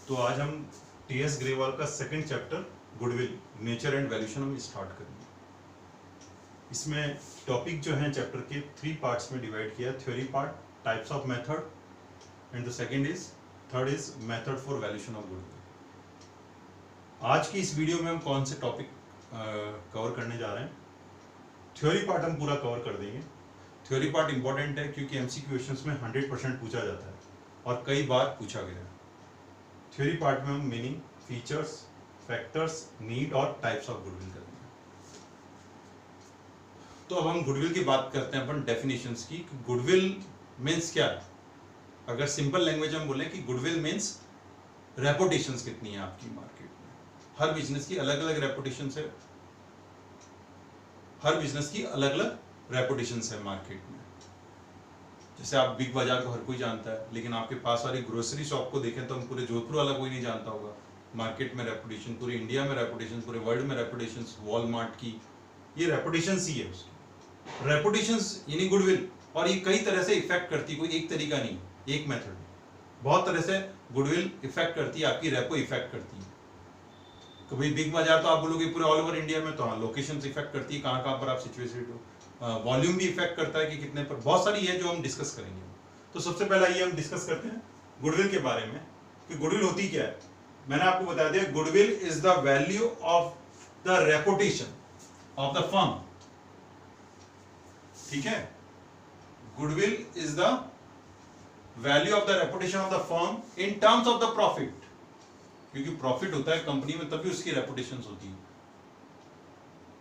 तो आज हम टी.एस. ग्रेवाल का second chapter goodwill nature and valuation हम स्टार्ट करेंगे। इसमें टॉपिक जो है चैप्टर के 3 पार्ट्स में डिवाइड किया, theory part, types of method and the third is method for valuation of goodwill. आज की इस वीडियो में हम कौन से टॉपिक कवर करने जा रहे हैं। थ्योरी पार्ट हम पूरा कवर कर देंगे। थ्योरी पार्ट इंपॉर्टेंट है क्योंकि एमसीक्यू क्वेश्चंस में 100% पूछा जाता है और कई बार पूछा गया है। थ्योरी पार्ट में हम मीनिंग, फीचर्स, फैक्टर्स, नीड और टाइप्स ऑफ गुडविल करेंगे। तो अब हम गुडविल की बात करते हैं अपन डेफिनेशंस की। गुडविल मीन्स क्या है? अगर सिंपल लैंग्वेज में बोलें कि गुडविल मीन्स रेपुटेशंस कितनी है आपकी मार्केट में। हर बिजनेस की अलग अलग रेपुटेशंस है, हर बिजनेस की अलग अलग रेपुटेशंस है मार्केट में। जैसे आप बिग बाजार को हर कोई जानता है, लेकिन आपके पास वाली ग्रोसरी शॉप को देखें तो हम पूरे जोधपुर वाला कोई नहीं जानता होगा। मार्केट में रेपुटेशन, पूरे इंडिया में रेपुटेशन, पूरे वर्ल्ड में रेपुटेशन, वॉलमार्ट की ये रेपुटेशन ही है उसकी। रेपुटेशंस यानी गुडविल, और ये कई तरह से इफेक्ट करती है, कोई एक तरीका नहीं, एक मेथड, बहुत तरह से गुडविल इफेक्ट करती है, आपकी रेपो इफेक्ट करती है। कभी बिग बाजार तो आप बोलोगे पूरे ऑल ओवर इंडिया में, तो हाँ लोकेशन इफेक्ट करती है, कहाँ पर आप सिचुएटेड हो। वॉल्यूम भी इफेक्ट करता है कि कितने पर, बहुत सारी है जो हम डिस्कस करेंगे। तो सबसे पहला ये हम डिस्कस करते हैं गुडविल के बारे में कि गुडविल होती क्या है। मैंने आपको बता दिया, goodwill is the value of the reputation of the firm. ठीक है, goodwill is the value of the reputation of the firm in terms of the profit. क्योंकि प्रॉफिट होता है कंपनी में तभी उसकी रेपुटेशन होती है।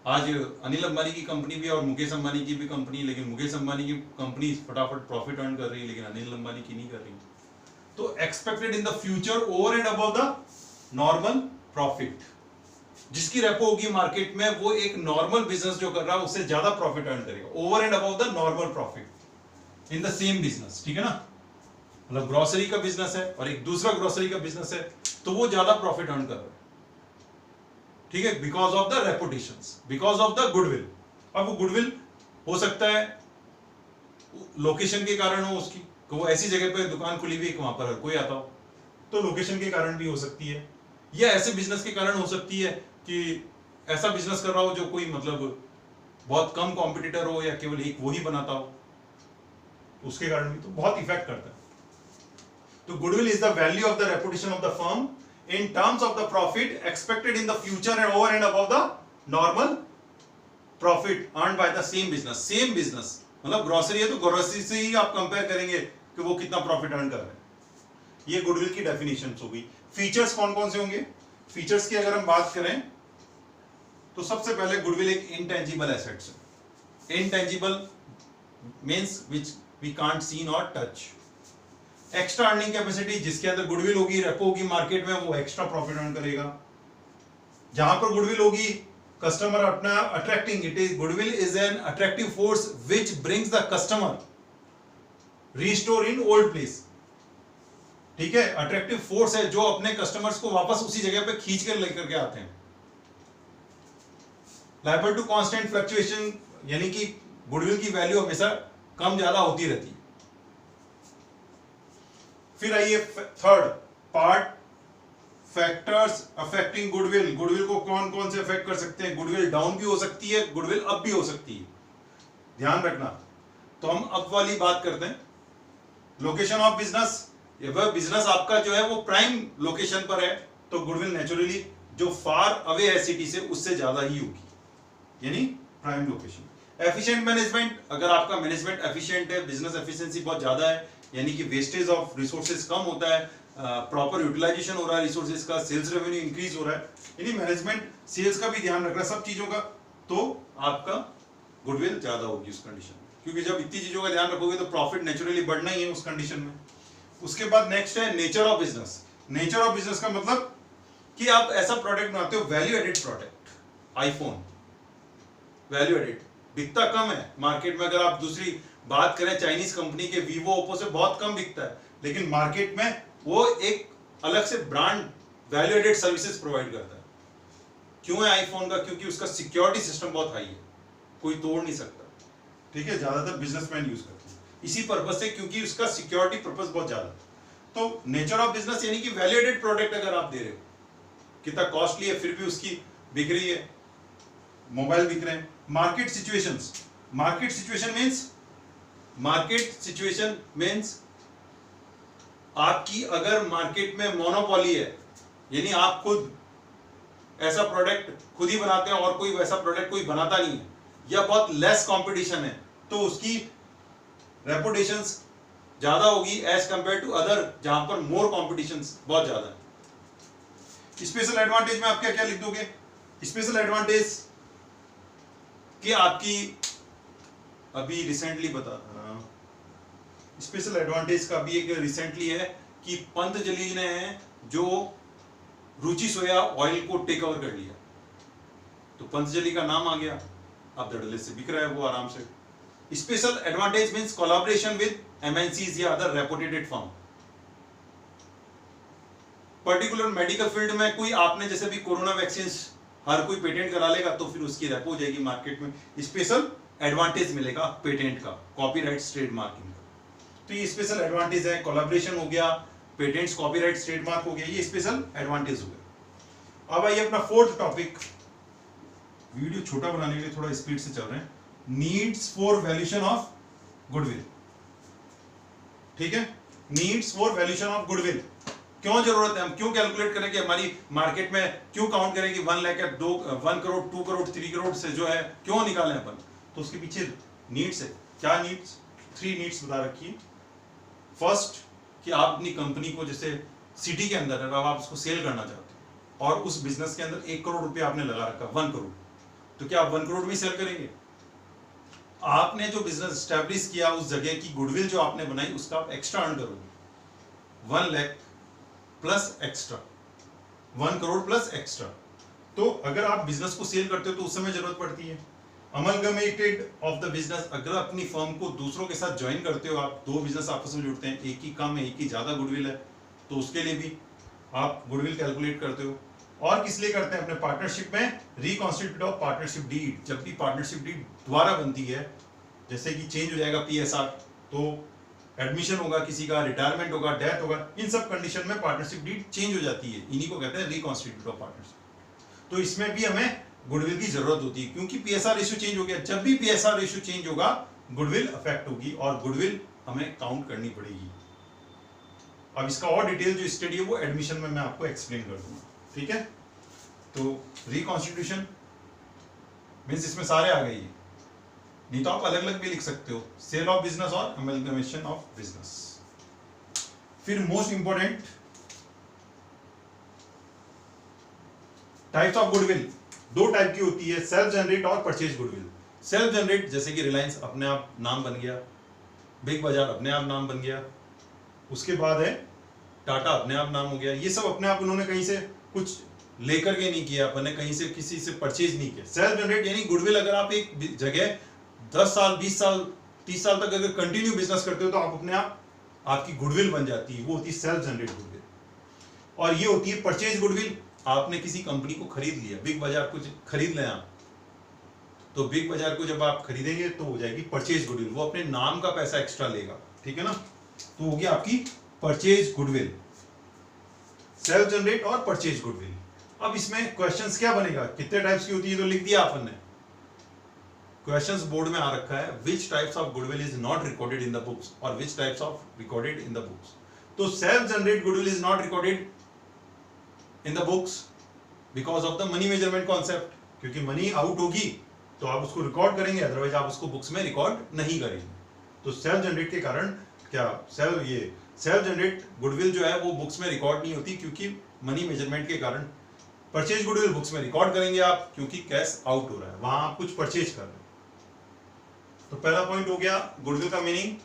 आज अनिल अंबानी की कंपनी भी और मुकेश अंबानी की भी कंपनी, लेकिन मुकेश अंबानी की कंपनी फटाफट प्रॉफिट अर्न कर रही है, लेकिन अनिल अंबानी की नहीं कर रही। तो expected in the future over and above the normal profit, जिसकी रेपो होगी मार्केट में, वो एक नॉर्मल बिजनेस जो कर रहा है उससे ज्यादा प्रॉफिट अर्न करेगा, over and above the normal profit in the same business. ठीक है ना, मतलब ग्रोसरी का बिजनेस है और एक दूसरा ग्रोसरी का बिजनेस है, तो वो ज्यादा प्रॉफिट अर्न कर रहा है। ठीक है, because of the reputations, because of the goodwill. अब वो गुडविल हो सकता है लोकेशन के कारण हो उसकी, कि वो ऐसी जगह पे दुकान खुली हुई है वहां पर कोई आता हो, तो लोकेशन के कारण भी हो सकती है, या ऐसे बिजनेस के कारण हो सकती है कि ऐसा बिजनेस कर रहा हो जो कोई मतलब बहुत कम कॉम्पिटिटर हो या केवल एक वो ही बनाता हो, उसके कारण भी तो बहुत इफेक्ट करता है। तो goodwill is the value of the reputation of the firm in terms of the profit expected in the future and over and above the normal profit earned by the same business। same business मतलब grocery है तो grocery से ही आप compare करेंगे कि वो कितना profit earn कर रहे हैं। ये गुडविल की डेफिनेशन हो गई। फीचर्स कौन कौन से होंगे? फीचर्स की अगर हम बात करें तो सबसे पहले गुडविल एक इंटेंजिबल एसेट्स है। Intangible means which we can't seen और टच। एक्स्ट्रा अर्निंग कैपेसिटी, जिसके अंदर गुडविल होगी, रेपो होगी मार्केट में, वो एक्स्ट्रा प्रॉफिट अर्न करेगा। जहां पर गुडविल होगी, कस्टमर अपना attracting, it is goodwill is an attractive force which brings the customer restore in old place. ठीक है, अट्रैक्टिव फोर्स है जो अपने कस्टमर्स को वापस उसी जगह पे खींच कर लेकर के आते हैं। लायबल टू कांस्टेंट फ्लक्चुएशन, यानी कि गुडविल की वैल्यू हमेशा कम ज्यादा होती रहती है। फिर आइए third part, factors affecting goodwill. Goodwill को कौन कौन से अफेक्ट कर सकते हैं? गुडविल डाउन भी हो सकती है, गुडविल अप भी हो सकती है, ध्यान रखना। तो हम अप वाली बात करते हैं। लोकेशन ऑफ बिजनेस, वह बिजनेस आपका जो है वो प्राइम लोकेशन पर है, तो गुडविल नेचुरली जो फार अवे है सिटी से उससे ज्यादा ही होगी, यानी प्राइम लोकेशन। एफिशिएंट मैनेजमेंट, अगर आपका मैनेजमेंट एफिशिएंट है, बिजनेस एफिशिएंसी बहुत ज्यादा है, यानी कि वेस्टेज ऑफ रिसोर्सेज कम होता है, प्रॉपर यूटिलाइजेशन हो रहा है रिसोर्सेज का, सेल्स रेवेन्यू इंक्रीज हो रहा है, यानी मैनेजमेंट सेल्स का भी ध्यान रख रहा है, सब चीजों का, तो आपका गुडविल ज्यादा होगी उस कंडीशन में। क्योंकि जब इतनी चीजों का ध्यान रखोगे तो प्रॉफिट नेचुरली बढ़ना ही है उस कंडीशन में। उसके बाद नेक्स्ट है nature of business. Nature of business का मतलब कि आप ऐसा प्रोडक्ट बनाते हो, value added product. IPhone value added बिकता कम है मार्केट में। अगर आप दूसरी बात करें चाइनीज कंपनी के वीवो ओप्पो से बहुत कम बिकता है, लेकिन मार्केट में वो एक अलग से brand value added services provide करता है। क्यों है आईफोन का? क्योंकि उसका सिक्योरिटी सिस्टम बहुत हाई है, कोई तोड़ नहीं सकता। ठीक है, ज्यादातर बिजनेसमैन यूज करते हैं इसी पर्पज से, क्योंकि उसका सिक्योरिटी पर्पज बहुत ज्यादा है। तो नेचर ऑफ बिजनेस यानी कि वैल्यूएडेड प्रोडक्ट अगर आप दे रहे हो, कितना कॉस्टली है फिर भी उसकी बिक रही है, मोबाइल बिक रहे हैं। Market situations, market situation means आपकी अगर मार्केट में मोनोपोली है, यानी आप खुद ऐसा प्रोडक्ट खुद ही बनाते हैं और कोई वैसा प्रोडक्ट कोई बनाता नहीं है, या बहुत लेस कंपटीशन है, तो उसकी रेपुटेशन ज्यादा होगी एज कंपेयर टू अदर जहां पर मोर कंपटीशन बहुत ज्यादा है। स्पेशल एडवांटेज में आप क्या क्या लिख दोगे? स्पेशल एडवांटेज कि आपकी अभी रिसेंटली बता, स्पेशल एडवांटेज का भी एक रिसेंटली है कि पंतजलि ने जो रुचि सोया ऑयल को टेक ओवर कर लिया, तो पंतजलि का नाम आ गया, अब धड़ल्ले से बिक रहा है वो आराम से। Special advantage means collaboration with MNCs या other reputed firm. Particular medical field में कोई आपने जैसे भी कोरोना वैक्सीन हर कोई पेटेंट करा लेगा तो फिर उसकी रेपो हो जाएगी मार्केट में, स्पेशल एडवांटेज मिलेगा पेटेंट का, कॉपीराइट, ट्रेडमार्किंग का। तो ये स्पेशल एडवांटेज है, कोलैबोरेशन हो गया, पेटेंट्स, कॉपीराइट, ट्रेडमार्क हो गया, ये स्पेशल एडवांटेज हो गया। अब आइए अपना फोर्थ टॉपिक, वीडियो छोटा बनाने के लिए थोड़ा स्पीड से चल रहे हैं, needs for valuation of goodwill. ठीक है, needs for valuation of goodwill, क्यों जरूरत है, हम क्यों कैलकुलेट करें कि हमारी मार्केट में क्यों काउंट करें कि 1 लाख या 1 करोड़ 2 करोड़ 3 करोड़ से जो है क्यों निकालें अपन, तो उसके पीछे नीड्स है। क्या नीड्स? 3 नीड्स बता रखी है। फर्स्ट कि आप अपनी कंपनी को जैसे सिटी के अंदर है, आप उसको सेल करना चाहते हो और उस बिजनेस के अंदर 1 करोड़ रुपया आपने लगा रखा, 1 करोड़, तो क्या आप 1 करोड़ भी सेल करेंगे? आपने जो बिजनेस स्टैब्लिश किया उस जगह की गुडविल जो आपने बनाई उसका आप एक्स्ट्रा अर्न करोगे, 1 lakh plus extra, 1 crore plus extra. तो अगर आप बिजनेस को सेल करते हो तो उस समय जरूरत पड़ती है। अमलगमेटेड ऑफ द बिजनेस, अगर अपनी फर्म को दूसरों के साथ ज्वाइन करते हो, आप 2 बिजनेस आपस में जुड़ते हैं, एक ही कम है एक ही ज्यादा गुडविल है, तो उसके लिए भी आप गुडविल कैलकुलेट करते हो। और किस लिए करते हैं? अपने पार्टनरशिप में रिकॉन्स्टिट्यूट ऑफ पार्टनरशिप डीड, जब भी पार्टनरशिप डीड दोबारा बनती है, जैसे कि चेंज हो जाएगा पीएसआर, तो एडमिशन होगा किसी का, रिटायरमेंट होगा, डेथ होगा, इन सब कंडीशन में पार्टनरशिप डीड चेंज हो जाती है, इन्हीं को कहते हैं रिकॉन्स्टिट्यूट ऑफ पार्टनरशिप। तो इसमें भी हमें गुडविल की जरूरत होती है, क्योंकि पीएसआर रेशियो चेंज हो गया, जब भी पीएसआर रेशियो चेंज होगा गुडविल अफेक्ट होगी और गुडविल हमें काउंट करनी पड़ेगी। अब इसका और डिटेल जो स्टडी है वो एडमिशन में मैं आपको एक्सप्लेन कर दूंगा, ठीक है। तो रिकॉन्स्टिट्यूशन मींस इसमें सारे आ गए, नहीं तो आप अलग अलग भी लिख सकते हो, सेल ऑफ बिजनेस और अमेलगमेशन ऑफ बिजनेस। फिर most important types of goodwill, 2 type की होती है, सेल्फ जनरेट और परचेज गुडविल। सेल्फ जनरेट जैसे कि रिलायंस अपने आप नाम बन गया, बिग बाजार अपने आप नाम बन गया, उसके बाद है टाटा अपने आप नाम हो गया, ये सब अपने आप उन्होंने कहीं से कुछ लेकर के नहीं किया, अपने कहीं से किसी से परचेज नहीं किया। सेल्फ जनरेट यानी गुडविल अगर आप एक जगह 10 साल 20 साल 30 साल तक अगर कंटिन्यू बिजनेस करते हो तो आप अपने आप आपकी गुडविल बन जाती है, वो होती है सेल्फ जनरेट गुडविल। और ये होती है परचेज गुडविल, आपने किसी कंपनी को खरीद लिया, बिग बाजार को खरीद लें आप, तो बिग बाजार को जब आप खरीदेंगे तो हो जाएगी परचेज गुडविल, वो अपने नाम का पैसा एक्स्ट्रा लेगा, ठीक है ना, तो होगी आपकी परचेज गुडविल, सेल्फ जनरेट और परचेज गुडविल। अब इसमें क्वेश्चंस क्या बनेगा, कितने टाइप्स की होती है तो लिख दिया आपन ने, क्वेश्चंस बोर्ड में आ रखा है, which types of goodwill is not recorded in the books और which types of recorded in the books. तो self generate goodwill is not recorded in the books because of the money measurement concept, क्योंकि money out होगी तो आप उसको record करेंगे, otherwise आप उसको बुक्स में रिकॉर्ड नहीं करेंगे। तो सेल्फ जनरेट के कारण क्या सेल्फ जनरेट गुडविल जो है वो बुक्स में रिकॉर्ड नहीं होती, क्योंकि मनी मेजरमेंट के कारण। परचेज गुडविल बुक्स में रिकॉर्ड करेंगे आप, क्योंकि कैश आउट हो रहा है, वहां आप कुछ परचेज कर रहे हैं। तो पहला पॉइंट हो गया गुडविल का meaning,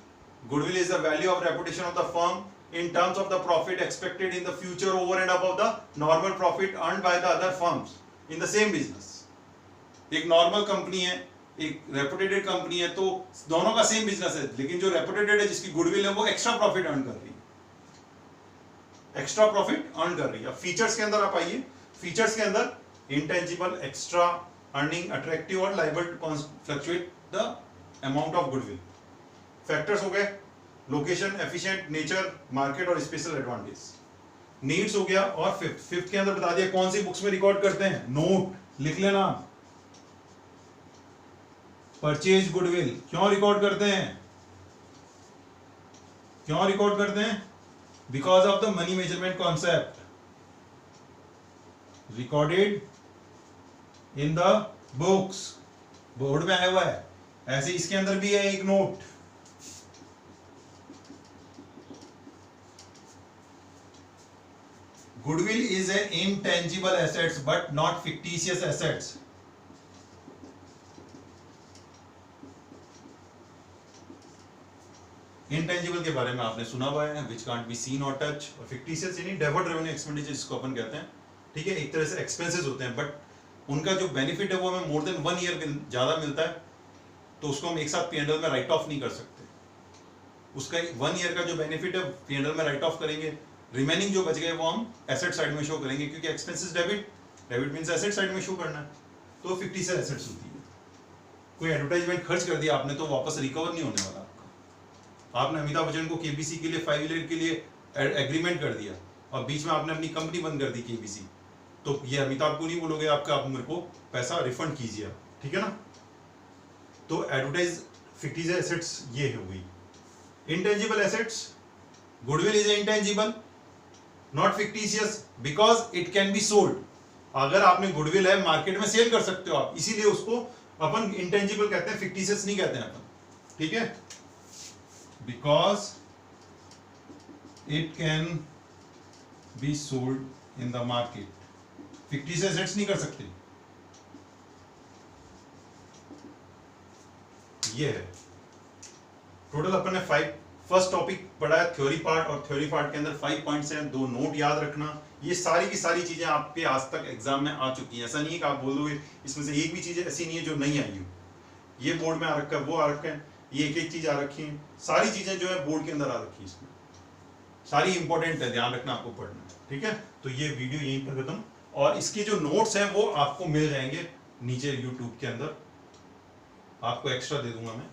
goodwill is the value of reputation of the firm in terms of the profit expected in the future over and above the normal profit earned by the other firms in the same business। एक normal company है, एक reputed company है, तो दोनों का same business है, लेकिन जो रेपुटेटेड है जिसकी गुडविल है वो एक्स्ट्रा प्रॉफिट अर्न कर रही है, एक्स्ट्रा प्रॉफिट अर्न कर रही है। फीचर्स के अंदर आप आइए, फीचर्स के अंदर इंटेंजिबल, एक्स्ट्रा, अर्निंग, अट्रैक्टिव और liable to fluctuate the amount of goodwill. Factors हो गए लोकेशन, एफिशिएंट, नेचर, मार्केट और स्पेशल एडवांटेज। नीड्स हो गया। और फिफ्थ के अंदर बता दिया कौन सी बुक्स में रिकॉर्ड करते हैं, नोट लिख लेना। परचेज गुडविल क्यों रिकॉर्ड करते हैं, क्यों रिकॉर्ड करते हैं, because of the money measurement concept, recorded in the books, board में आया हुआ है। ऐसे इसके अंदर भी है एक note, goodwill is a intangible assets but not fictitious assets. Intangible के बारे में आपने सुना हुआ है, विच कांट बी सीन और टच। और फिक्टिशियस यानी डेफर्ड रेवेन्यू एक्सपेंडिचर जिसको अपन कहते हैं, ठीक है, एक तरह से एक्सपेंसेस होते हैं, बट उनका जो बेनिफिट है वो हमें मोर देन 1 ईयर ज्यादा मिलता है, तो उसको हम एक साथ P&L में राइट ऑफ नहीं कर सकते। उसका 1 ईयर का जो बेनिफिट है P&L में राइट ऑफ करेंगे, रिमेनिंग जो बच गए वो हम एसेट साइड में शो करेंगे, क्योंकि expenses debit, debit means asset side में शो करना है, तो फिक्टिशियस एसेट्स होती है। कोई एडवर्टाइजमेंट खर्च कर दिया आपने तो वापस रिकवर नहीं होने वाला आपका। आपने अमिताभ बच्चन को केबीसी के लिए 5 ईयर के लिए एग्रीमेंट कर दिया और बीच में आपने अपनी कंपनी बंद कर दी केबीसी, तो ये अमिताभ को नहीं बोलोगे आपका, आप मेरे को पैसा रिफंड कीजिए, ठीक है ना। तो एडवर्टाइज फिक्टिशियस एसेट्स ये हो गई। Intangible assets, goodwill is intangible not fictitious because it can be sold. अगर आपने गुडविल है मार्केट में सेल कर सकते हो आप, इसीलिए उसको अपन इंटेंजिबल कहते हैं, फिक्टिशियस नहीं कहते हैं अपन, ठीक है, because it can be sold in the market. Fictitious assets नहीं कर सकते, ये है टोटल अपन ने 5 फर्स्ट टॉपिक पढ़ा है थ्योरी पार्ट, और थ्योरी पार्ट के अंदर 5 पॉइंट्स हैं, 2 नोट याद रखना। ये सारी की सारी चीजें आपके आज तक एग्जाम में आ चुकी हैं, ऐसा नहीं है कि आप बोल दोगे इसमें से एक भी चीज ऐसी नहीं है जो नहीं आई हो। ये बोर्ड में आ रखा है, वो आ रखा है, ये एक एक चीज आ रखी है, सारी चीजें जो है बोर्ड के अंदर आ रखी है, इसमें सारी इंपॉर्टेंट है, ध्यान रखना आपको पढ़ना, ठीक है। तो ये वीडियो यहीं पर खत्म, और इसके जो नोट्स हैं वो आपको मिल जाएंगे नीचे यूट्यूब के अंदर, आपको एक्स्ट्रा दे दूंगा मैं।